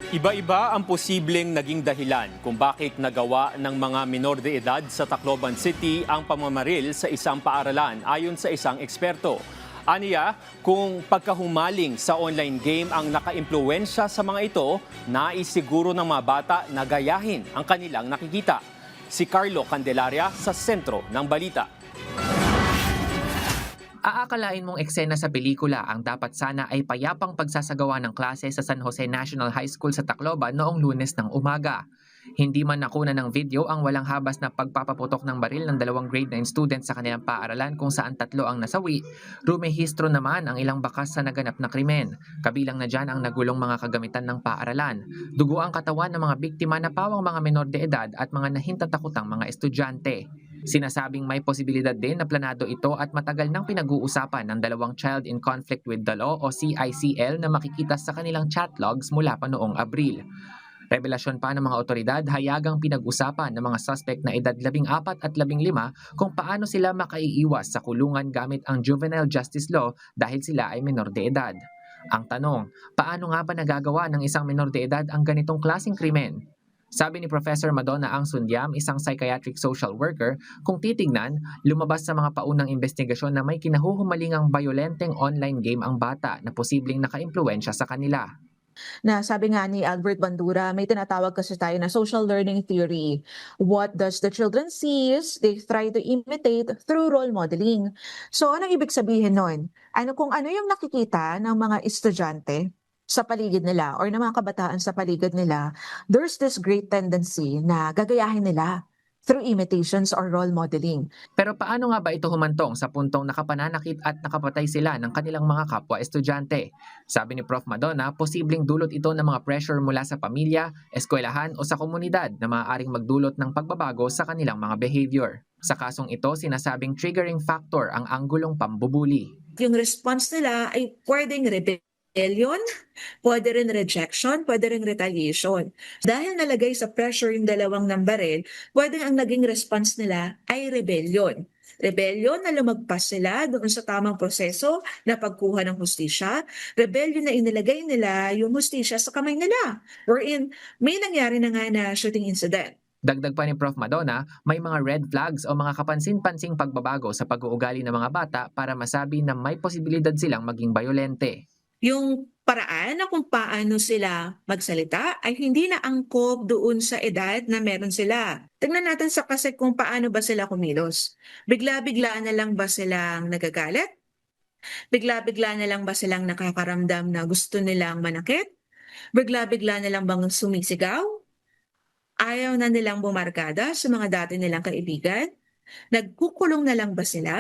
Iba-iba ang posibleng naging dahilan kung bakit nagawa ng mga minor de edad sa Tacloban City ang pamamaril sa isang paaralan ayon sa isang eksperto. Aniya, kung pagkahumaling sa online game ang nakaimpluwensya sa mga ito, naisiguro ng mga bata na gayahin ang kanilang nakikita. Si Carlo Candelaria sa sentro ng balita. Aakalain mong eksena sa pelikula ang dapat sana ay payapang pagsasagawa ng klase sa San Jose National High School sa Tacloban noong Lunes ng umaga. Hindi man nakuna ng video ang walang habas na pagpapaputok ng baril ng 2 grade 9 students sa kanilang paaralan kung saan 3 ang nasawi. Rumehistro naman ang ilang bakas sa naganap na krimen. Kabilang na dyan ang nagulong mga kagamitan ng paaralan. Dugo ang katawan ng mga biktima na pawang mga menor de edad at mga nahintatakutang mga estudyante. Sinasabing may posibilidad din na planado ito at matagal nang pinag-uusapan ng 2 Child in Conflict with the Law o CICL na makikita sa kanilang chat logs mula pa noong Abril. Revelasyon pa ng mga otoridad, hayagang pinag-usapan ng mga suspect na edad 14 at 15 kung paano sila makaiiwas sa kulungan gamit ang Juvenile Justice Law dahil sila ay menor de edad. Ang tanong, paano nga ba nagagawa ng isang menor de edad ang ganitong klaseng krimen? Sabi ni Professor Madonna Ang Sundiam, isang psychiatric social worker, kung titignan, lumabas sa mga paunang investigasyon na may kinahuhumalingang bayolenteng online game ang bata na posibleng nakaimpluwensya sa kanila. Na sabi nga ni Albert Bandura, may tinatawag kasi tayo na social learning theory. What does the children sees, they try to imitate through role modeling. So anong ibig sabihin nun? Kung ano yung nakikita ng mga estudyante sa paligid nila or ng mga kabataan sa paligid nila, there's this great tendency na gagayahin nila through imitations or role modeling. Pero paano nga ba ito humantong sa puntong nakapananakit at nakapatay sila ng kanilang mga kapwa estudyante? Sabi ni Prof. Madonna, posibleng dulot ito ng mga pressure mula sa pamilya, eskwelahan o sa komunidad na maaaring magdulot ng pagbabago sa kanilang mga behavior. Sa kasong ito, sinasabing triggering factor ang anggulong pambubuli. Yung response nila ay pwedeng rebellion, pwede rin rejection, pwede rin retaliation. Dahil nalagay sa pressure yung 2 ng baril, pwedeng ang naging response nila ay rebellion. Rebellion na lumagpas sila doon sa tamang proseso na pagkuha ng hustisya. Rebellion na inilagay nila yung hustisya sa kamay nila. Wherein may nangyari na nga na shooting incident. Dagdag pa ni Prof. Madonna, may mga red flags o mga kapansin-pansing pagbabago sa pag-uugali ng mga bata para masabi na may posibilidad silang maging bayolente. Yung paraan na kung paano sila magsalita ay hindi na angkop doon sa edad na meron sila. Tingnan natin sa kasi kung paano ba sila kumilos. Bigla-bigla na lang ba silang nagagalit? Bigla-bigla na lang ba silang nakakaramdam na gusto nilang manakit? Bigla-bigla na lang bang sumisigaw? Ayaw na nilang bumarkada sa mga dati nilang kaibigan? Nagkukulong na lang ba sila?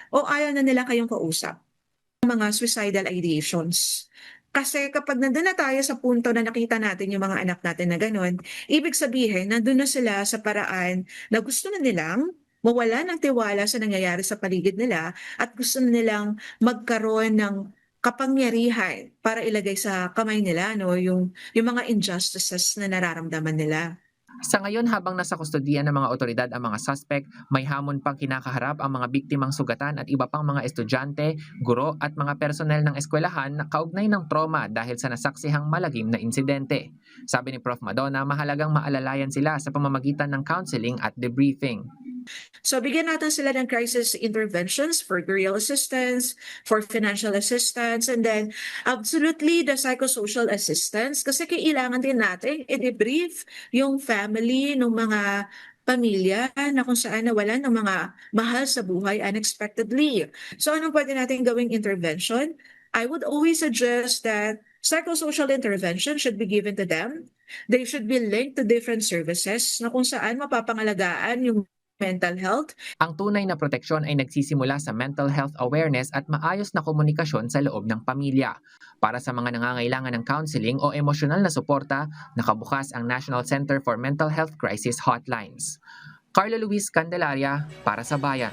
O ayaw na nilang kayong kausap? Mga suicidal ideations. Kasi kapag nandun na tayo sa punto na nakita natin yung mga anak natin na gano'n, ibig sabihin, nandun na sila sa paraan na gusto na nilang mawala ng tiwala sa nangyayari sa paligid nila at gusto na nilang magkaroon ng kapangyarihan para ilagay sa kamay nila yung mga injustices na nararamdaman nila. Sa ngayon, habang nasa kustodiyan ng mga otoridad ang mga suspect, may hamon pang kinakaharap ang mga biktimang sugatan at iba pang mga estudyante, guro at mga personel ng eskwelahan na kaugnay ng trauma dahil sa nasaksihang malagim na insidente. Sabi ni Prof. Madonna, mahalagang maalalayan sila sa pamamagitan ng counseling at debriefing. So bigyan natin sila ng crisis interventions for burial assistance, for financial assistance, and then absolutely the psychosocial assistance kasi kailangan din natin i-debrief yung family ng mga pamilya na kung saan nawalan ng mga mahal sa buhay unexpectedly. So anong pwede natin gawing intervention? I would always suggest that psychosocial intervention should be given to them. They should be linked to different services na kung saan mapapangalagaan yung mental health. Ang tunay na proteksyon ay nagsisimula sa mental health awareness at maayos na komunikasyon sa loob ng pamilya. Para sa mga nangangailangan ng counseling o emosyonal na suporta, nakabukas ang National Center for Mental Health Crisis Hotlines. Carlo Luis Candelaria para sa Bayan.